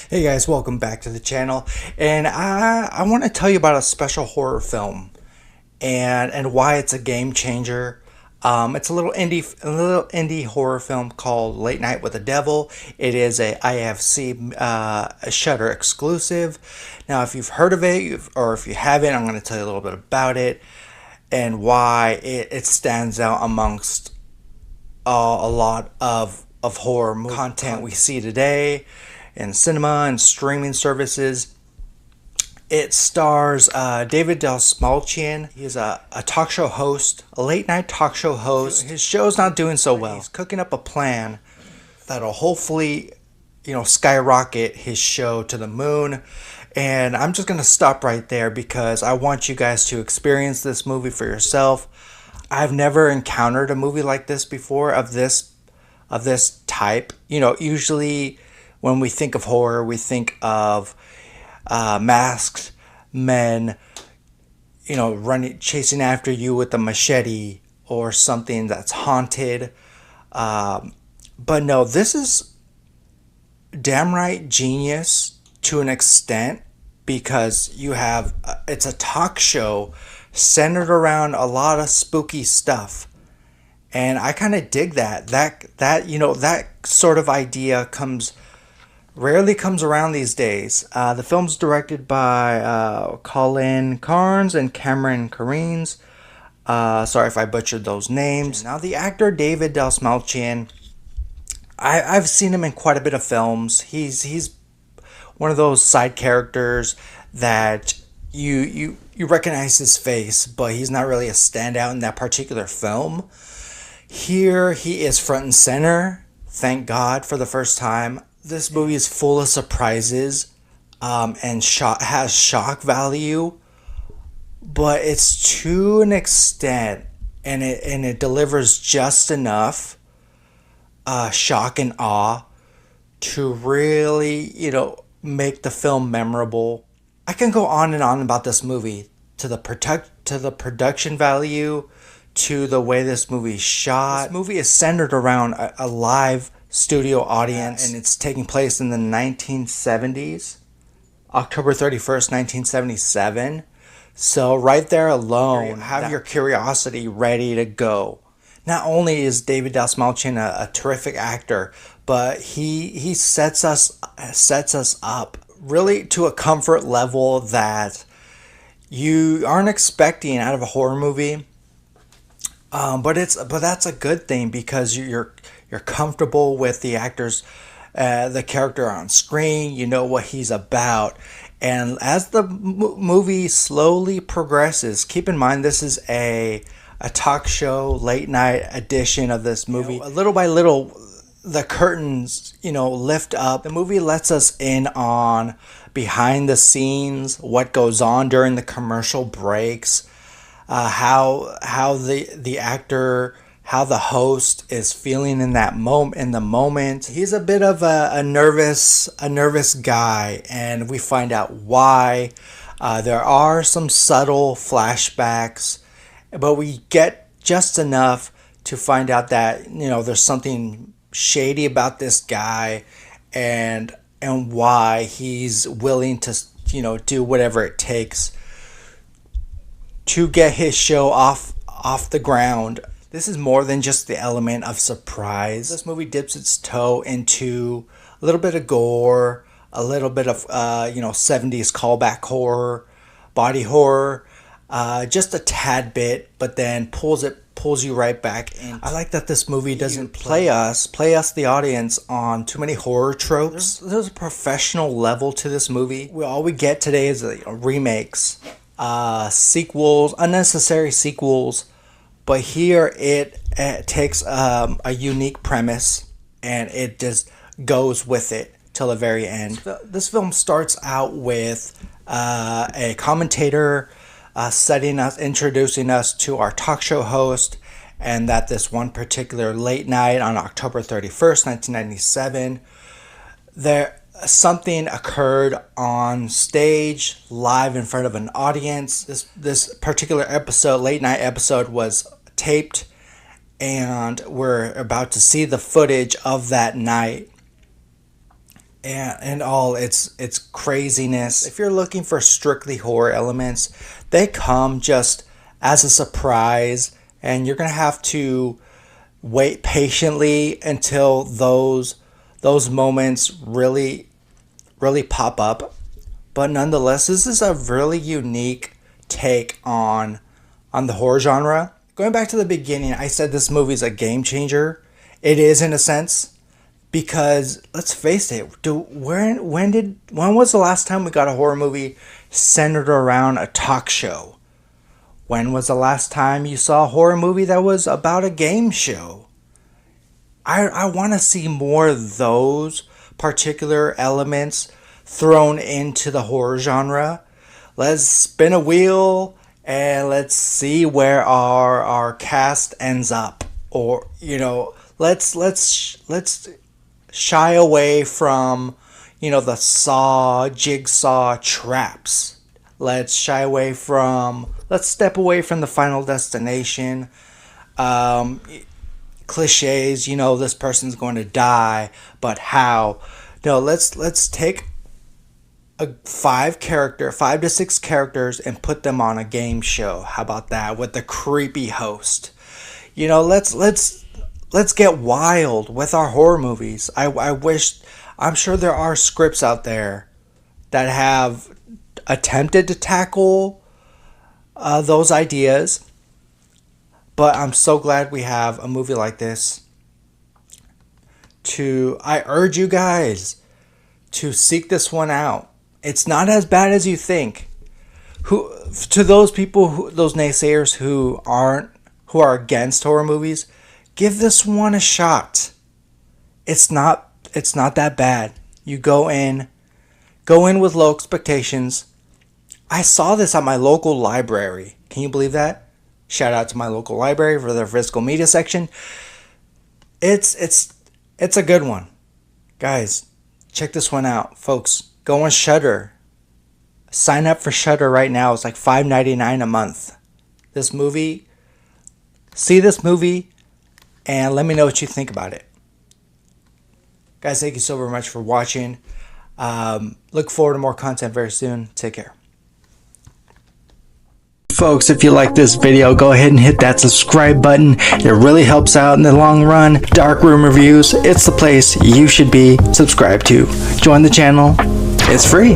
Hey guys, welcome back to the channel, and I want to tell you about a special horror film and why it's a game changer. It's a little indie horror film called Late Night with the Devil. It is a IFC a Shudder exclusive. Now, if you've heard of it or if you haven't, I'm going to tell you a little bit about it and why it stands out amongst a lot of horror content we see today in cinema and streaming services. It stars David Dastmalchian. He's a talk show host, a late night talk show host. His show's not doing so well. He's cooking up a plan that'll hopefully, skyrocket his show to the moon. And I'm just going to stop right there because I want you guys to experience this movie for yourself. I've never encountered a movie like this before of this type. Usually when we think of horror, we think of masked men, chasing after you with a machete or something that's haunted. But no, this is damn right genius to an extent because it's a talk show centered around a lot of spooky stuff. And I kind of dig that. That sort of idea rarely comes around these days. The film's directed by Colin Carnes and Cameron Careens. Sorry if I butchered those names. Now, the actor David Dastmalchian, I've seen him in quite a bit of films. He's one of those side characters that you recognize his face, but he's not really a standout in that particular film. Here, he is front and center. Thank God for the first time. This movie is full of surprises and has shock value, but it's to an extent, and it delivers just enough shock and awe to really, make the film memorable. I can go on and on about this movie, to the production value, to the way this movie is shot. This movie is centered around a live studio audience, and it's taking place in the 1970s, October 31st, 1977. So right there alone, have your curiosity ready to go. Not only is David Dastmalchian a terrific actor, but he sets us up really to a comfort level that you aren't expecting out of a horror movie. But that's a good thing because you're comfortable with the actors, the character on screen. You know what he's about, and as the movie slowly progresses, keep in mind this is a talk show late night edition of this movie. Little by little, the curtains lift up. The movie lets us in on behind the scenes, what goes on during the commercial breaks. How the actor, how the host is feeling in the moment. He's a bit of a nervous guy, and we find out why. There are some subtle flashbacks, but we get just enough to find out that there's something shady about this guy, and why he's willing to do whatever it takes to get his show off the ground. This is more than just the element of surprise. This movie dips its toe into a little bit of gore, a little bit of 70s callback horror, body horror, just a tad bit, but then pulls you right back in. I like that this movie doesn't play us the audience on too many horror tropes. There's a professional level to this movie. All we get today is remakes, sequels, unnecessary sequels, but here it takes a unique premise and it just goes with it till the very end. This film starts out with a commentator introducing us to our talk show host, and that this one particular late night on October 31st, 1997, something occurred on stage, live in front of an audience. This particular episode, late night episode, was taped, and we're about to see the footage of that night. and all its craziness. If you're looking for strictly horror elements, they come just as a surprise, and you're gonna have to wait patiently until those moments really pop up. But nonetheless, this is a really unique take on the horror genre. Going back to the beginning, I said this movie's a game changer. It is in a sense, because let's face it, when was the last time we got a horror movie centered around a talk show? When was the last time you saw a horror movie that was about a game show? I want to see more of those particular elements thrown into the horror genre. Let's spin a wheel and let's see where our cast ends up. Or, let's shy away from, the jigsaw traps. Let's step away from the Final Destination cliches. This person's going to die, but how? No, let's take five to six characters and put them on a game show. How about that, with the creepy host? Let's get wild with our horror movies. I'm sure there are scripts out there that have attempted to tackle those ideas, but I'm so glad we have a movie like this. I urge you guys to seek this one out. It's not as bad as you think. To those people, those naysayers who are against horror movies, give this one a shot. It's not that bad. You go in with low expectations. I saw this at my local library. Can you believe that? Shout out to my local library for their physical media section. It's a good one. Guys, check this one out, folks. Go on Shudder. Sign up for Shudder right now. It's like $5.99 a month. See this movie, and let me know what you think about it. Guys, thank you so very much for watching. Look forward to more content very soon. Take care. Folks, if you like this video, go ahead and hit that subscribe button. It really helps out in the long run. Darkroom Reviews, it's the place you should be subscribed to. Join the channel. It's free.